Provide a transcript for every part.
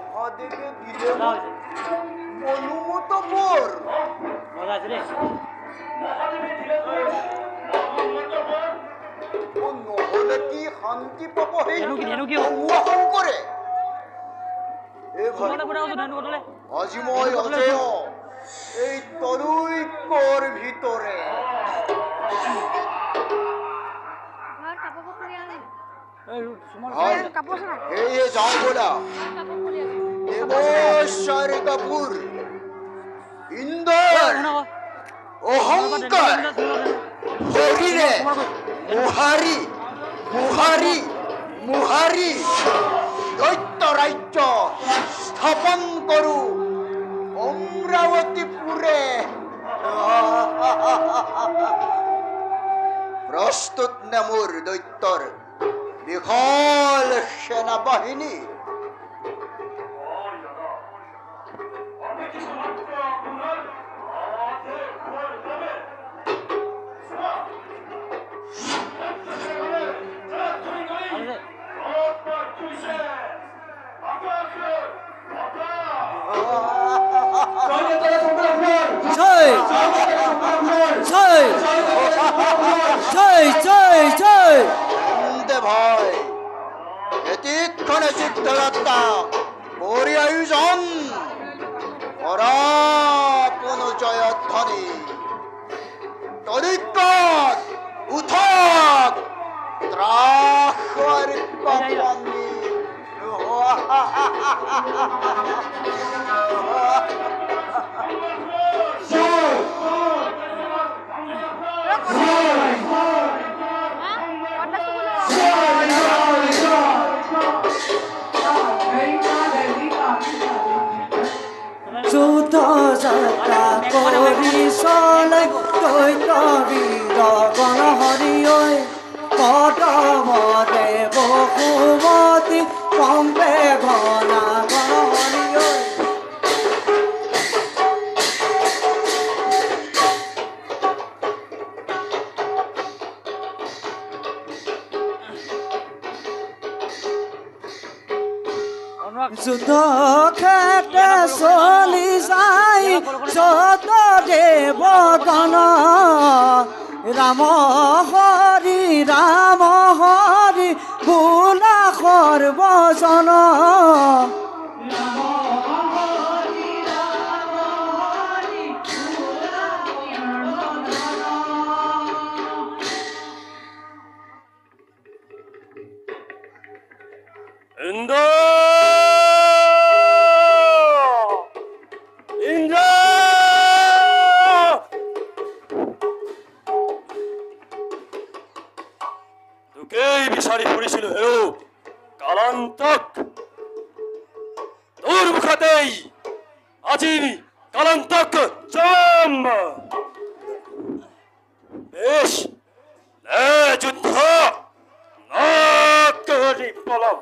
মহাদেবে দিলে অনুমত বৰ নহলে কি শান্তি পাব সেই শংকৰে আজি মই অজেয় এই তৰুইকৰ ভিতৰে সেয়ে যাওঁ ব'লা দেৱশ্বৰ কাপুৰ ইন্দৰ অহংকাৰ শৰীৰে মুহাৰি মুহাৰি মুহাৰি দৈত্য ৰাজ্য স্থাপন কৰোঁ অমৰাৱতীপুৰে প্ৰস্তুত নে মোৰ দৈত্যৰ বিশাল সেনাবাহিনী ভাই এতিক্ষণে যুদ্ধযাত্ৰা কৰি আয়োজন কৰা কোনো জয়ধ্বনি তৰিকত উঠক ত্ৰাসৰ পানী যুদ্ধ যাত্ৰা কৰি চলে দৈত্য বীৰ গণহৰি ঐ কদমৰে বসুমতী কম্পে ঘনা গণহৰি ঐ যুদ্ধ ক্ষেত্ৰে চলি যায় যত দেৱগণ ৰাম হৰি বোলা সৰ্বজন বিচাৰি ফুৰিছিলো হেও কালান্তক তোৰ মুখতেই আজি কালান্তক যাম বেশ যুদ্ধ নকৰি পলাও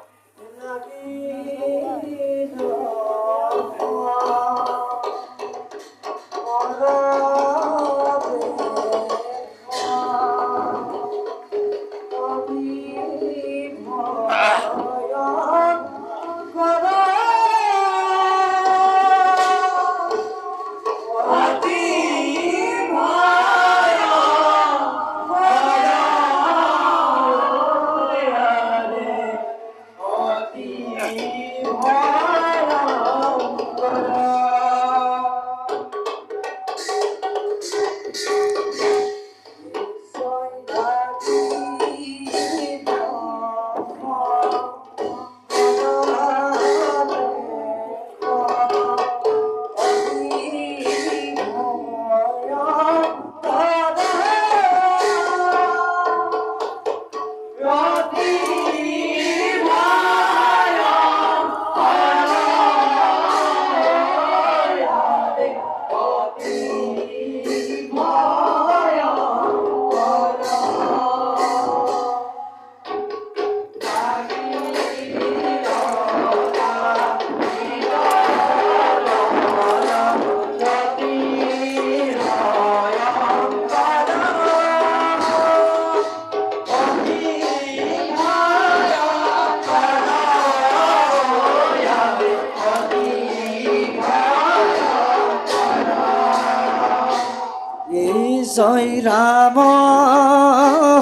জয় রাম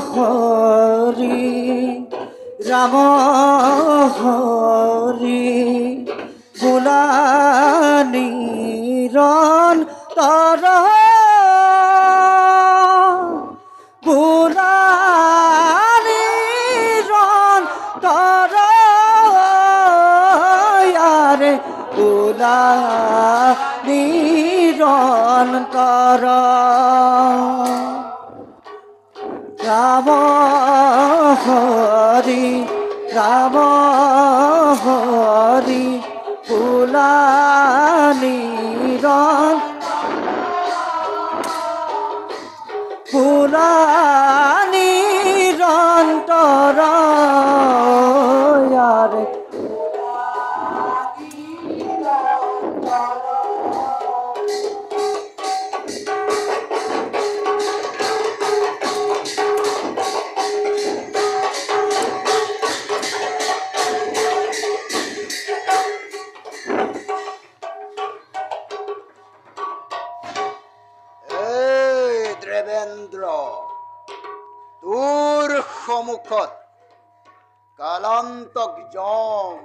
হরি রাম হরি বুলানি রন তর বুলানি রন তর আরে বুলানি রন তর রাম হরি রাম হরি ফুলানি রন ফুলানি রন তর আরে দেবেন্দ্র তোৰ সন্মুখত কালান্তক যম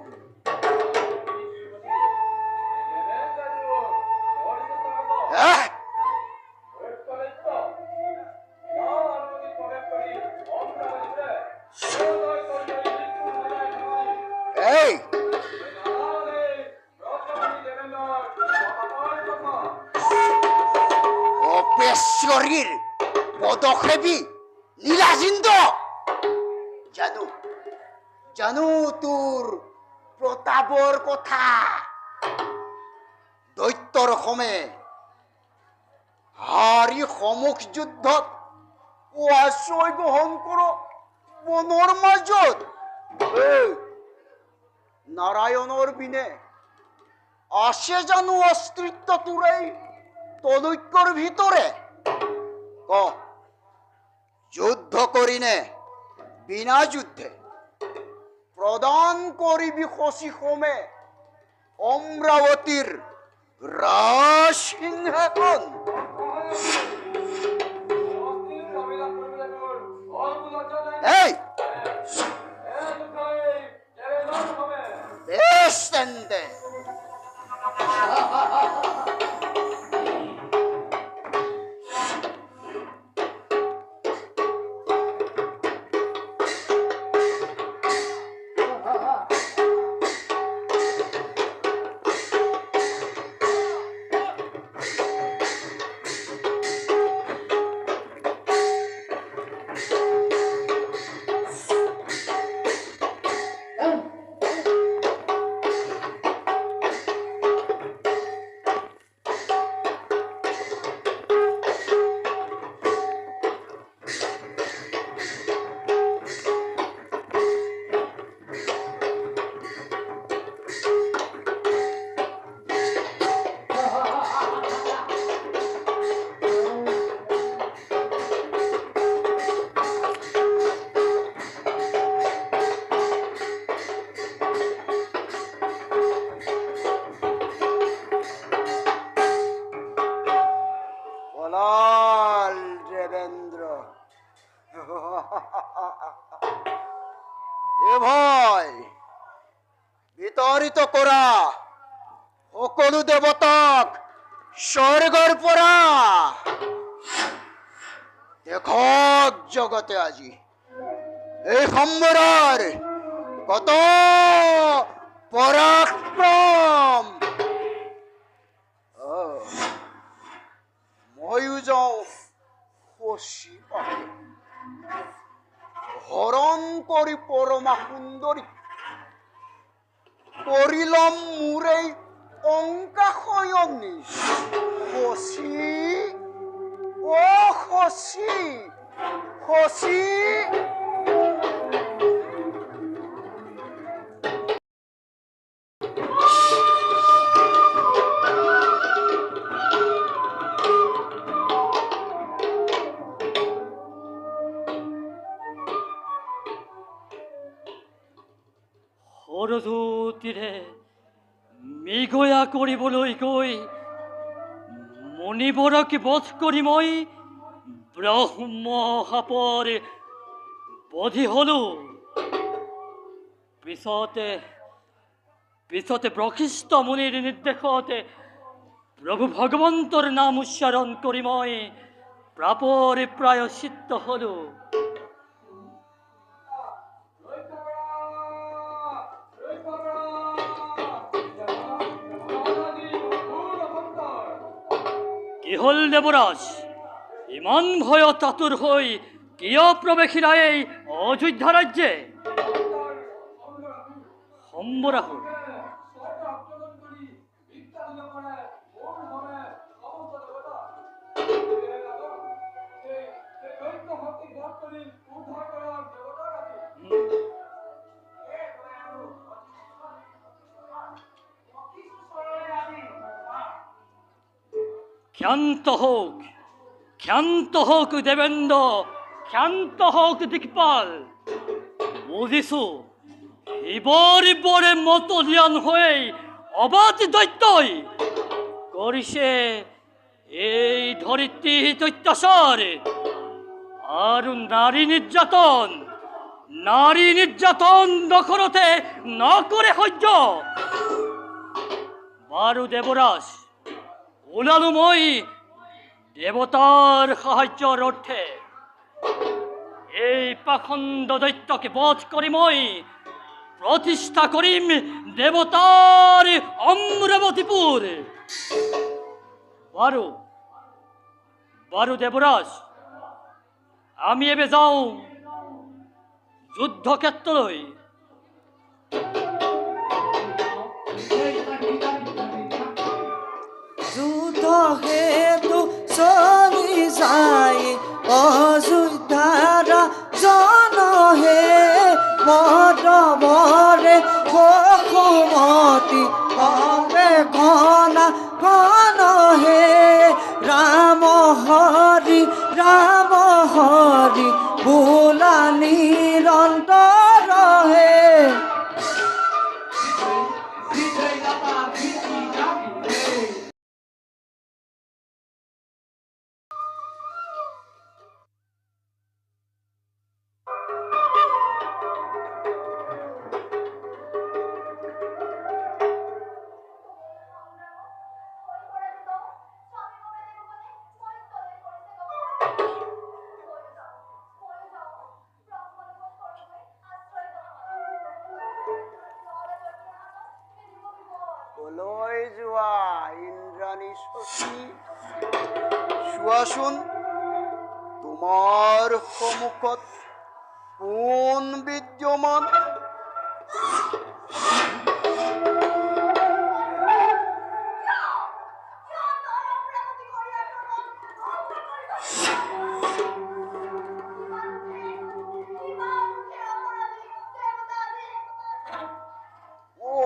এই অপেশ্বৰীৰ পদক্ষেপী নীলাজিন্দ জানো জানো তোৰ প্ৰতাপৰ কথা দৈত্যৰ সমে হাৰি সমুখ যুদ্ধত আশ্ৰয় গ্ৰহণ কৰ বনৰ মাজত নাৰায়ণৰ বিনে আছে জানো অস্তিত্ব তোৰ এই তলৈক্যৰ ভিতৰে ক যুদ্ধ কৰিনে বিনা যুদ্ধে প্ৰদান কৰিবি শশী সমে অমৰাৱতীৰ ৰাজসিংহাসন এই বেশ তেন্তে দেবেন্দ্ৰ এ ভয় বিতৰিত কৰা সকলো দেৱতাক স্বৰ্গৰ পৰা দেখক জগতে আজি এই সম্বৰৰ কত পৰাক্ৰম ময়ো যাওঁ শশী পাহি হৰণ কৰি পৰমা সুন্দৰী কৰিলম মোৰে অংকা শয়নী শশী ও শশী শশী সৰস্বতীৰে মৃগয়া কৰিবলৈ গৈ মণিবৰক বধ কৰি মই ব্রহ্মহাপরে বোধি হল। পিছতে প্রকৃষ্ট মুনির নির্দেশতে প্রভু ভগবন্তর নাম উচ্চারণ করিময় প্রাপরে প্রায় সিদ্ধ হল। কি হল দেবরাজ, ইমান ভয় চাতুর হই কিয় প্রবেশিরা এই অযোধ্যা রাজ্যে? সম্বরাহ ক্ষান্ত হোক দেবেন্দ্র, ক্ষান্ত হোক দিকপাল। বুঝিছু এবারে বরে মতলিয়ান হয়ে অবাধ দৈত্যই করিছে এই ধরিত্রী দৈত্যাচার আর নারী নির্যাতন দখলতে না করে সহ্য। বারু দেবরাজ উলালুময় দেবতার সাহায্যর অর্থে এই পাখণ্ড দৈত্যকে বধ করিমই প্রতিষ্ঠা করিম দেবতার অমরাবতীপুর। বারু দেবরাজ, আমি এবে যাও যুদ্ধক্ষেত্রই। যুদ্ধ হেতু চলি যায় অযোধ্যারা জন হে বরে বসুমতী হবে ঘন ঘন হে রাম হরি বোলা নিরন্তর হে। কলৈ যোৱা ইন্দ্ৰাণী সখী, চোৱাচোন তোমাৰ সন্মুখত কোন বিদ্যমান?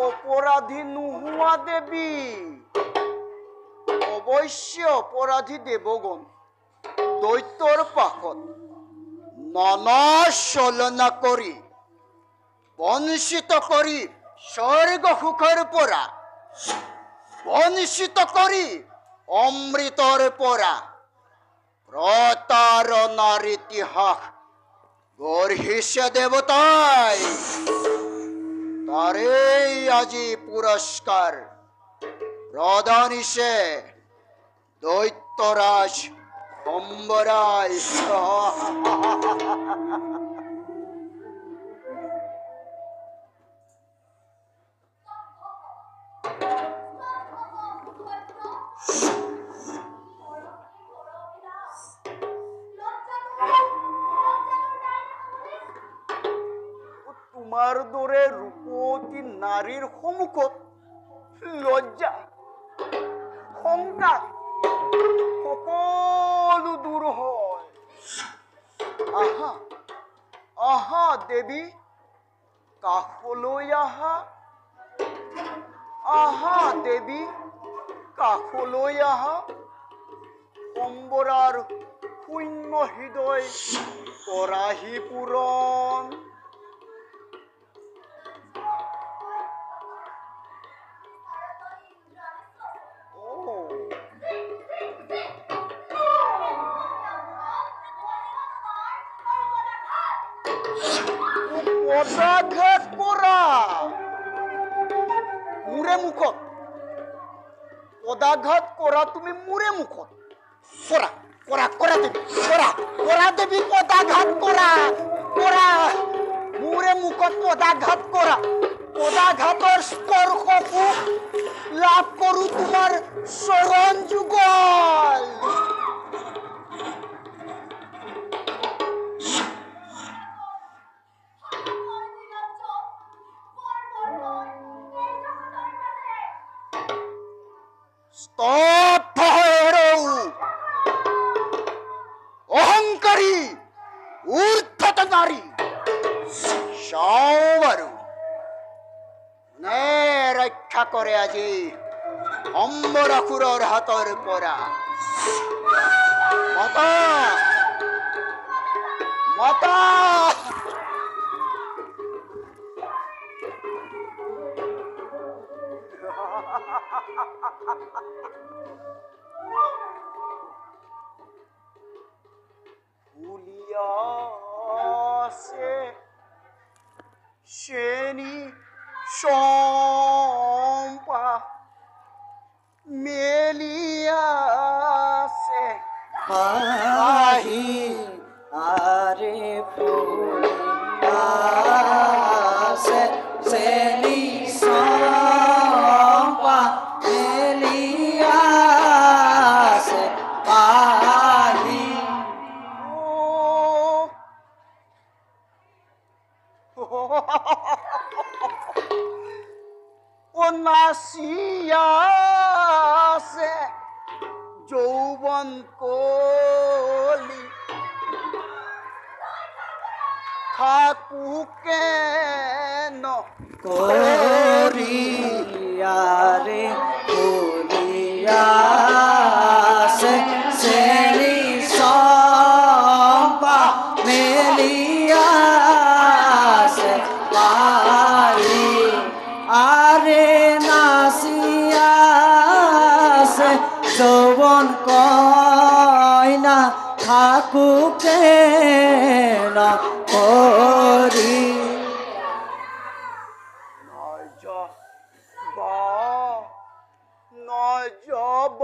অপৰাধী নোহোৱা দেৱী, অৱশ্য অপৰাধী দেৱগণ দৈত্যৰ পাশত নানা ছলনা কৰি বঞ্চিত কৰি স্বৰ্গ সুখৰ পৰা, বঞ্চিত কৰি অমৃতৰ পৰা প্ৰতাৰণাৰ ইতিহাস গঢ়িছে দেৱতাই। তাৰেই আজি পুৰস্কাৰ প্ৰদানিছে দৈত্যৰাজ সম্বৰাই। তোমাৰ দৰে ৰূপৱতী নাৰীৰ সন্মুখত লজ্জা শংকা সকলো দূৰ হয়। আহা আহা দেৱী, কাষলৈ আহা। আহা দেৱী, কাষলৈ আহা। সম্বৰাৰ শূন্য হৃদয় কৰাহি পূৰণ। মোৰে মুখত পদাঘাত কৰা তুমি মোৰে মুখত কৰা কৰা কৰা দেৱী কৰা কৰা দেৱী পদাঘাত কৰা কৰা মোৰে মুখত পদাঘাত কৰা পদাঘাতৰ স্পৰ্শকো লাভ কৰো তোমাৰ চৰণ যুগল স্তব্ধ হয়ে ৰও অহংকাৰী ঊৰ্ধ্বত নাৰী সবাৰু নে ৰক্ষা কৰে আজি অম্বৰাসুৰৰ হাতৰ পৰা মাতা মাতা Uliase Sheni Shompa Meliase পাহি আরে ফুলে আসে সেলি সম্পা এলিয়াসে পাহি O naciase যৌবন কলি থাকুকে ন করিয়ারে করিয়াসে সেলি সম্পা মেলিয়াসে পারি আরে নাসিয়াসে যৌবন কইনা থাকুকে না করি নজব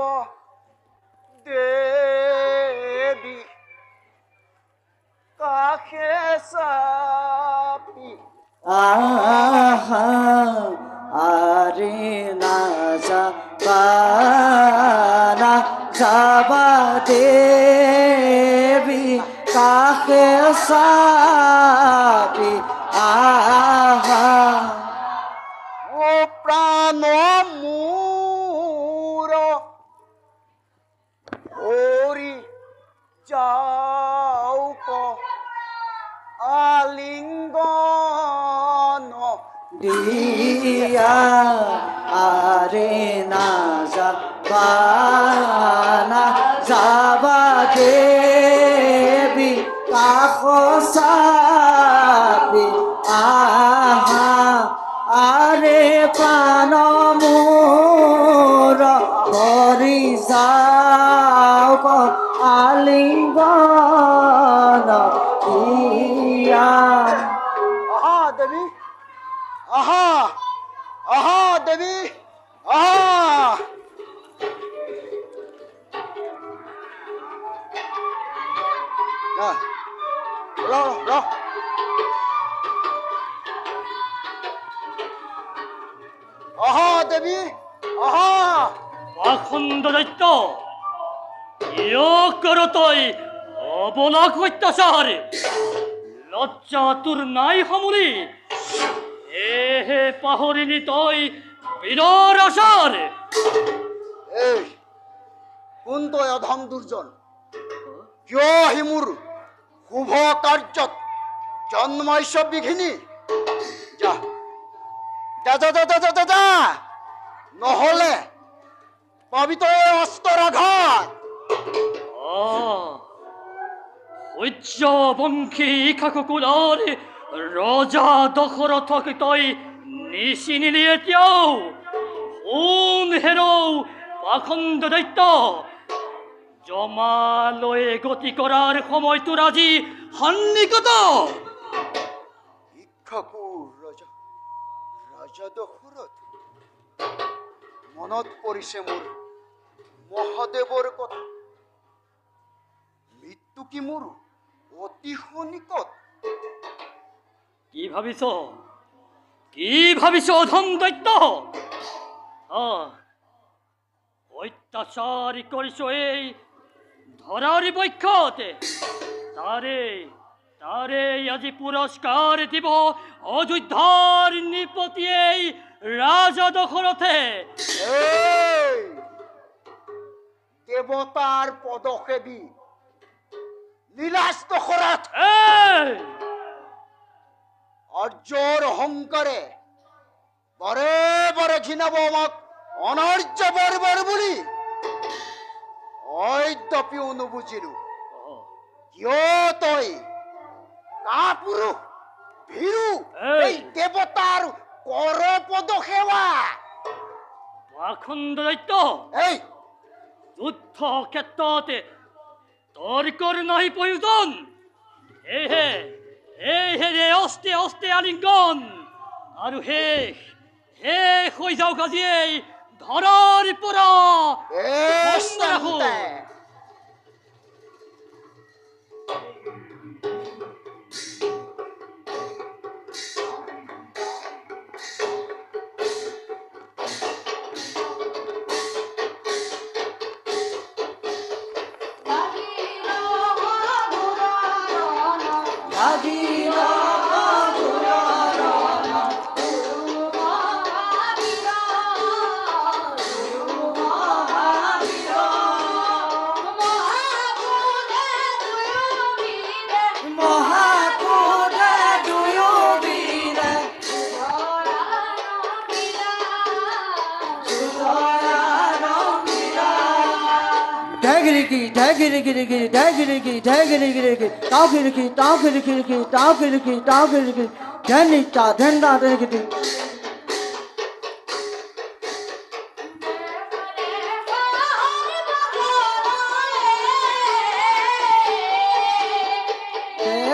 দেবী কাষে চাপি আহা আরে না যাবানা যাবা দেবী কাহে সাপি আহা ও প্রাণ মূর ওরি যাও ক আলিঙ্গন দিয়া আরে না যাবানা যাবা দেবী কাহ সাপি আহা আরে প্রাণ মোর হরি যাও ক আলিঙ্গন দিয়া আহা দেবী আহা আহা দেবী আহা র আহা দেবী আহা পাখণ্ড দৈত্য কিয় কর তই অবলাক অত্যাচার লজ্জা তোর নাই সমুলি এহে পাহৰিলি তই বীৰৰ আচাৰ এই কোন তই অধম দুৰ্জন কিয় আহি মোৰ শুভ কাৰ্যত জন্মাইছ বিঘিনি যা যা যা যা যা যা যা নহলে পাবি তই অস্ত্ৰৰ আঘাত সূৰ্যবংশী ইক্ষাকুকুলৰ ৰজা দশৰথক তই নিচিনিলি এতিয়াও সোণ হেৰৌ পাখণ্ড দৈত্য জমালৈ গতি কৰাৰ সময়টোৰ আজি সন্নিকট ইক্ষাকুৰ ৰাজা ৰাজা দশৰথ মনত পৰিছে মোৰ মহাদেৱৰ কথা। মৃত্যু কি মোৰ অতি সন্নিকট। কি ভাবিছ? কি ভাবিছ অধম দৈত্য? অত্যাচাৰী কৰিছ এই ধৰাৰ বক্ষতে। তাৰে তাৰে আজি পুৰস্কাৰ দিব অযোধ্যাৰ নৃপতিয়ে ৰাজা দখলতে। এই দেৱতাৰ পদসেবী নীলাজ দশৰথ এই অৰ্জৰ অহংকাৰে বাৰে বাৰে ঘৃণাব আমাক অনাৰ্য বৰ্বৰ বুলি। অদ্যপিও নুবুজিলো কিয় তই কাপুৰুষ ভীৰু এই দেৱতাৰ কৰ পদ সেৱা। পাখণ্ড দৈত্য, এই যুদ্ধ ক্ষেত্ৰতে তৰ্কৰ নাই প্ৰয়োজন। হে অস্তে অস্তে আলিংগন আৰু শেষ হৈ যাওক আজি এই ধৰাৰ পৰা। বন্ধ ৰাখো।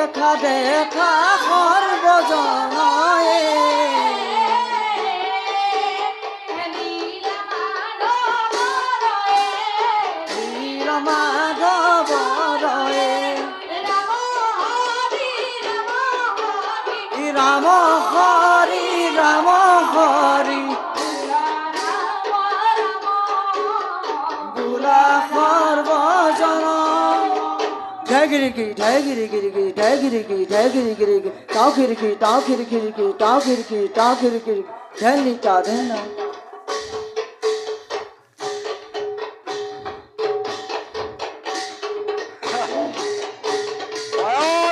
দেখা দেখা সর্বজনয়ে রাম হরি রাম হরি বুলা সর্বজন ঢাগিরিকি ঢাগিরিকি ঢাগিরিকি ঢাগিরিকি তাও খিরিকি তাও খিরিকি তাও খিরিকি তাও খিরিকি ধ্যানিতা ধ্যানা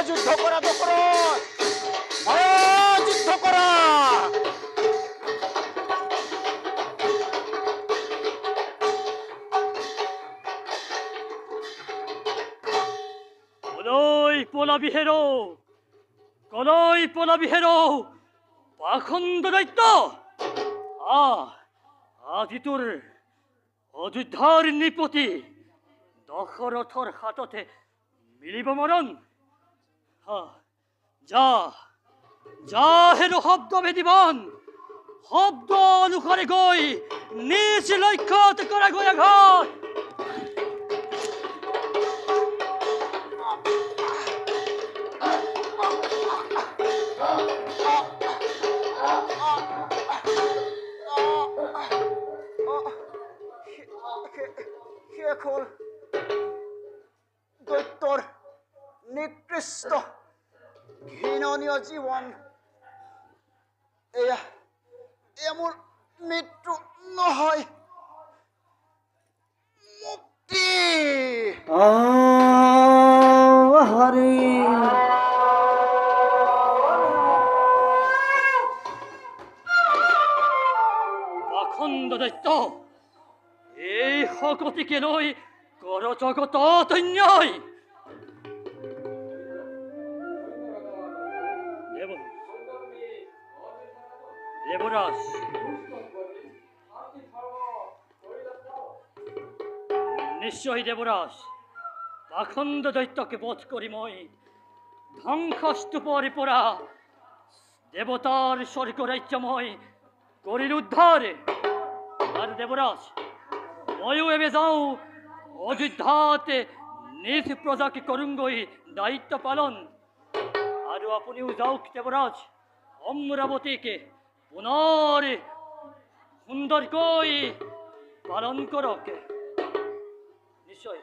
যুদ্ধ করা দশরথ, যুদ্ধ করা। কলৈ পলাবি হেৰো পাখণ্ড দৈত্য। আজি তোৰ অযোধ্যাৰ নৃপতি দশৰথৰ হাততে মিলিব মৰণ। যা যা হেৰো শব্দ ভেদিবান, শব্দ অনুসাৰে গৈ নিজ লক্ষ্যত কৰা গৈ আঘাত। শেষ হল দৈত্যৰ নিকৃষ্ট ঘৃণনীয় জীৱন। এয়া মোৰ মৃত্যু নহয়, মুক্তি। হৰি পাখণ্ড দৈত্য, এই শকতিকে লৈ কৰ জগতত অন্যায়। দেৱৰাজ, নিশ্চয় দেৱৰাজ, পাখণ্ড দৈত্যকে বধ কৰি মই ধ্বংসস্তূপৰ পৰা দেৱতাৰ স্বৰ্গ ৰাজ্য মই কৰিলো উদ্ধাৰ। আৰু দেৱৰাজ ময়ো এবে যাওঁ অযোধ্যাতে নিজ প্ৰজাকে কৰোঁগৈ দায়িত্ব পালন আৰু আপুনিও যাওক দেৱৰাজ অমৰাৱতীকে পুনৰ সুন্দৰকৈ পালন কৰক নিশ্চয়